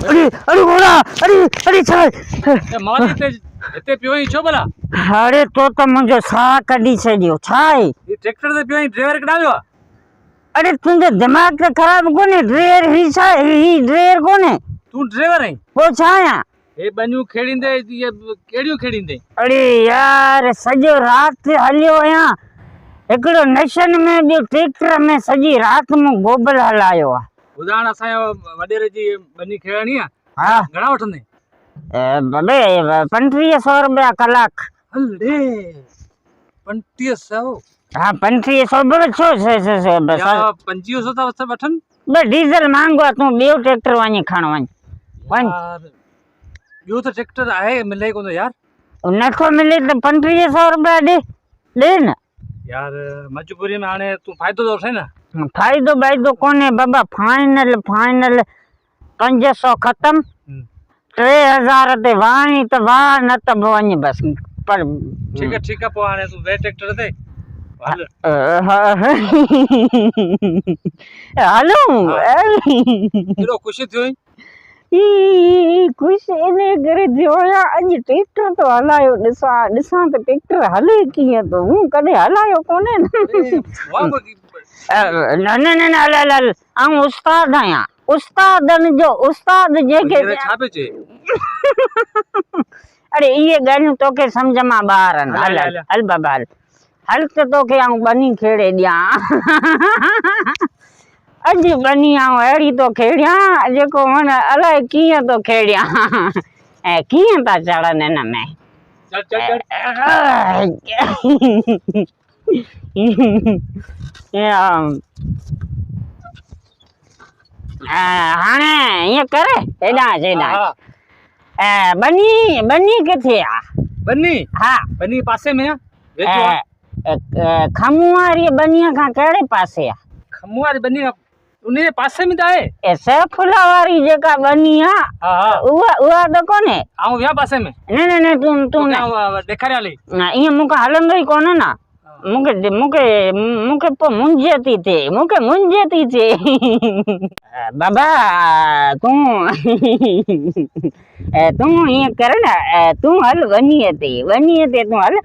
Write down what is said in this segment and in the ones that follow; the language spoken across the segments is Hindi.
अरे बोला अरे छाय माली ते इते पियो ही छो भला अरे तो मुझे सा कडी छडियो छाय ये ट्रैक्टर ते पियो ही ड्राइवर कडाव्यो अरे तुंजे दिमाग ते खराब कोने ड्राइवर ही छाय ही ड्राइवर कोने तू ड्राइवर है वो छाया ए बनू खेड़ींदे ये केड़ियो खेड़ींदे अरे यार सजो रात हलियो या एकड़ो नशन में जो ट्रैक्टर में सजी रात में गोबल हलायो आ उदाहरण असा वडेरे जी बनी खेड़नी है हां घणा वठंदे बबे 3500 रुपया कलाक हले 3500 हाँ 3500 बबे छो से बस या 2500 ता वठन बे डीजल मांगो तू बेव ट्रैक्टर वानी खाण वन यार यो तो ट्रैक्टर आहे मिले कोन यार नखो मिले तो 3500 रुपया दे न यार मजबूरी में आने तू फायदो तो थे ना फायदो बायदो कोने बाबा फाइनल 500 खत्म 3000 ते वाणी तो वाह न त वनी बस पर ठीक है पो आने तू वे ट्रैक्टर ते हेलो केड़ो खुशी थयो कुछ इने करे जोया अज ट्रैक्टर तो हलायो दिसा तो ट्रैक्टर हले किए तो हूं कदे हलायो कोने न हल आऊं उस्ताद आया उस्तादन जो उस्ताद जेके छापे छे अरे ये गालियों तोके समझ मा बाहर हल बाबा हल तोके आऊं बनी खेड़े दिया अज बनी आऊं अड़ी तो खेड़िया जेको मन अलाए किए तो खेड़िया ए किए ता चढ़न न में चल हाने ये करे एडा बनी किथे आ बनी हाँ बनी पासे में खमुआरी बनिया का केड़े पासे आ खमुआरी बनी उन्हें पासे में दाए ए सैफुला वाली जेका बनी आ हां उवा तो कोने आऊं या पासे में ने तू देखारे वाली ना ये मुका हलंदो ही कोने ना मुके पो मुंजेती थे बाबा तू ये कर ना तू हल वनिए ते तू हल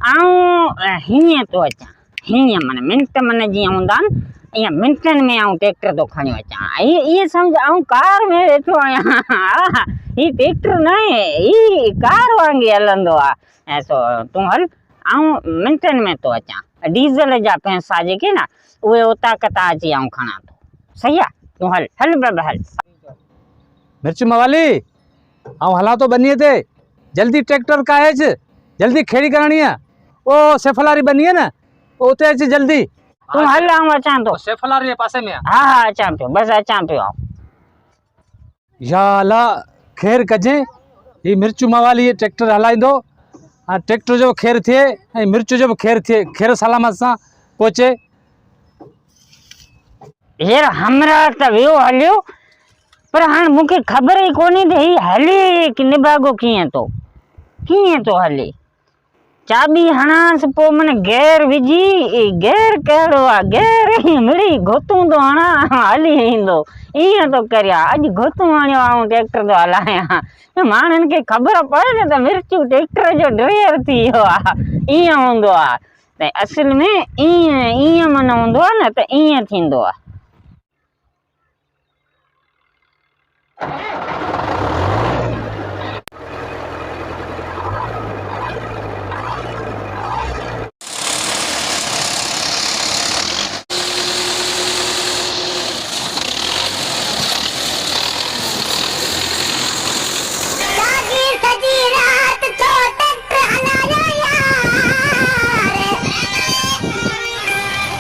आऊं हिये तो अचा हिये मन मिनट मन जी हुंदा या मिनटन में आऊं ट्रैक्टर तो खणी अचा ये समझ आऊं कार में बैठो आया ये ट्रैक्टर नहीं ये कार वांगे हलंदो आ ऐसो तू हल आऊं मिनटन में तो अचा डीजल जा पैसा जेके ना उहे उता कता अची आऊं खणा तो सही आ तू हल बाबा हल मिर्च मवाली आऊं हला तो बनिए ते जल्दी ट्रैक्टर का है जल्दी खेड़ी करानी है ओ सेफलारी बनी है ना उते अच जल्दी तू हल आऊं अचा तो सेफलारी पासे में हां अचा पियो बस अचा पियो या अल्लाह खैर कजे ये मिर्च मवाली ट्रैक्टर हलाइंदो ट्रैक्टर जो खैर थे मिर्च जो खैर थे खैर सलामत सा पहुंचे यार हमरा त वियो हलियो पर हां मुके खबर ही कोनी दे हले कि निभागो किए तो हले चाबी हणास पो मन गैर विजी गैर केड़ो आ गैर मिली गोतू तो हणा हली इंदो इए तो करया अज गोतू आणियो आऊं ट्रैक्टर तो हलाया मानन के खबर पड़े तो मिर्चू ट्रैक्टर जो ड्राइवर थी आ इए हुंदो आ ते असल में इए मन हुंदो आ न त इए थींदो आ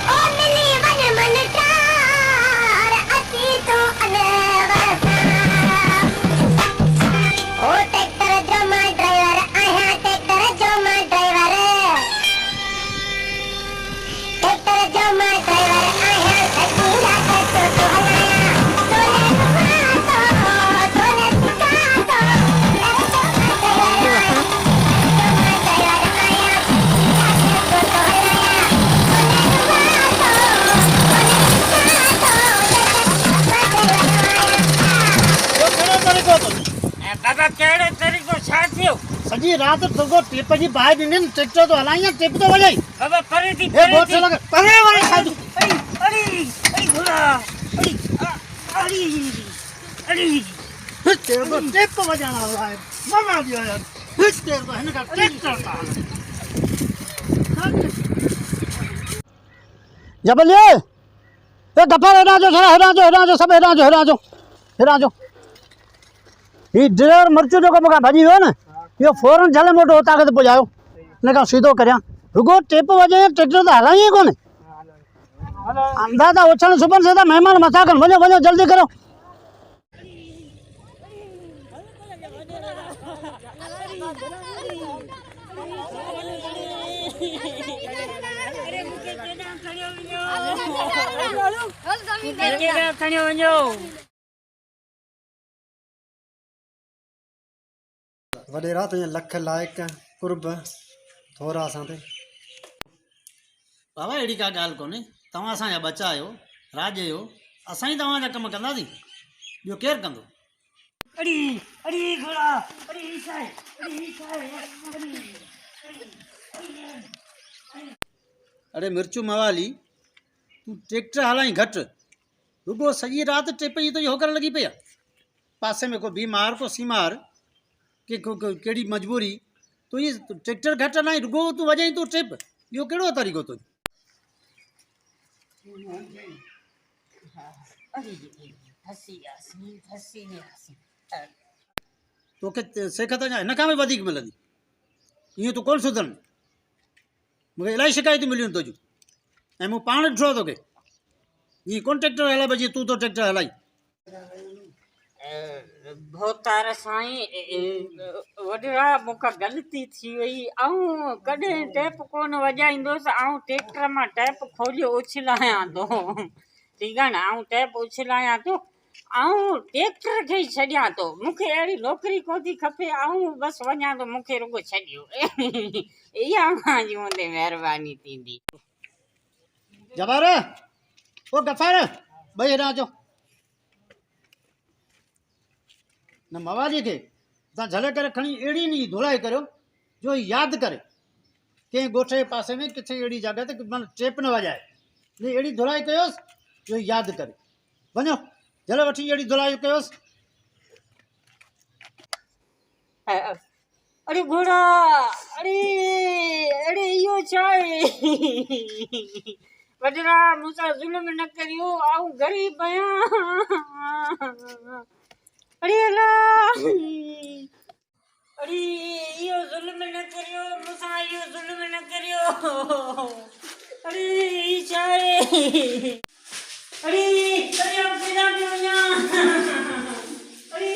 ओ मिली मन मन टा सॼी राति रुगो टिप जी बाहि ॾिनी ट्रैक्टर तो हलाई टिप तो वॼाई अब परे थी हे बोट से लगे परे वरी साधु अरे अरे अरे घोड़ा अरे अरे अरे तेरे को टिप वॼाइण वारो आहे मना दियो यार तेरे को हिन का ट्रैक्टर था जबलिए ए गफार हेॾां जो सभु हेॾां जो ही ड्राइवर मर्चू जेको मूंखां भॼी वियो न इहो फौरन झल मोटो हुतां खे पुॼायो हिन खां सीधो करियां रुगो टिप वॼे ट्रैक्टर त हलाई ई कोन्हे अंधा था उछल सुबह से था मेहमान मथा कनि वञो जल्दी करो वॾेरा तुंहिंजे लख लाइक़ कुर्ब थोरा असां ते बाबा अहिड़ी का ॻाल्हि कोन्हे तव्हां असांजा बचा आहियो राज आहियो असां ई तव्हांजा कमु कंदासीं ॿियो केरु कंदो अरे अरे घोड़ा अरे साई अरे मिर्चू मवाली तूं ट्रैक्टर हलाई घटि रुगो सॼी राति टिप जी तुंहिंजी होकर लॻी पई आहे पासे में को बीमार को सीमार के कहिड़ी मजबूरी तूं ये ट्रैक्टर घटि हलाई रुगो तूं वॼाई तूं टिप इहो कहिड़ो तरीक़ो तुंहिंजो तोखे सेख त हिन खां बि वधीक मिलंदी ईअं तूं कोन सुधरनि मूंखे इलाही शिकायतूं मिलियूं आहिनि तुंहिंजूं ऐं मूं पाण ॾिठो आहे तोखे ईअं कोन ट्रैक्टर हलाए जीअं तूं तो ट्रैक्टर हलाई भोतार साईं वॾा मूंखां ग़लती थी वई ऐं कॾहिं टैप कोन वॼाईंदुसि ऐं ट्रैक्टर मां टैप खोलियो उछलायां थो ठीकु आहे न ऐं टैप उछलायां थो ऐं ट्रैक्टर खे ई छॾियां थो मूंखे अहिड़ी नौकिरी कोन थी खपे ऐं बसि वञा थो मूंखे रुगो छॾियो इहा मुंहिंजी हूंदे महिरबानी थींदी जबार ओ गफ़ार ॿई हेॾां अचो न मवाली खे तव्हां झले करे खणी अहिड़ी नी धुलाई करियो जो यादि करे कंहिं ॻोठ जे पासे में किथे अहिड़ी जॻह ते माना टेप न वॼाए अहिड़ी धुलाई कयोसि जो यादि करे वञो झल वठी अहिड़ी धुलाई कयोसि अरे घोड़ा अरे अरे इहो छा आहे वॾरा मूंसां ज़ुल्म न करियो ऐं ग़रीब आहियां अरे अला अरे इहो ज़ुल्म न करियो मूंसां इहो ज़ुल्म न करियो अरे ही छा आहे अरे अरे आउं केॾां थी वञां अरे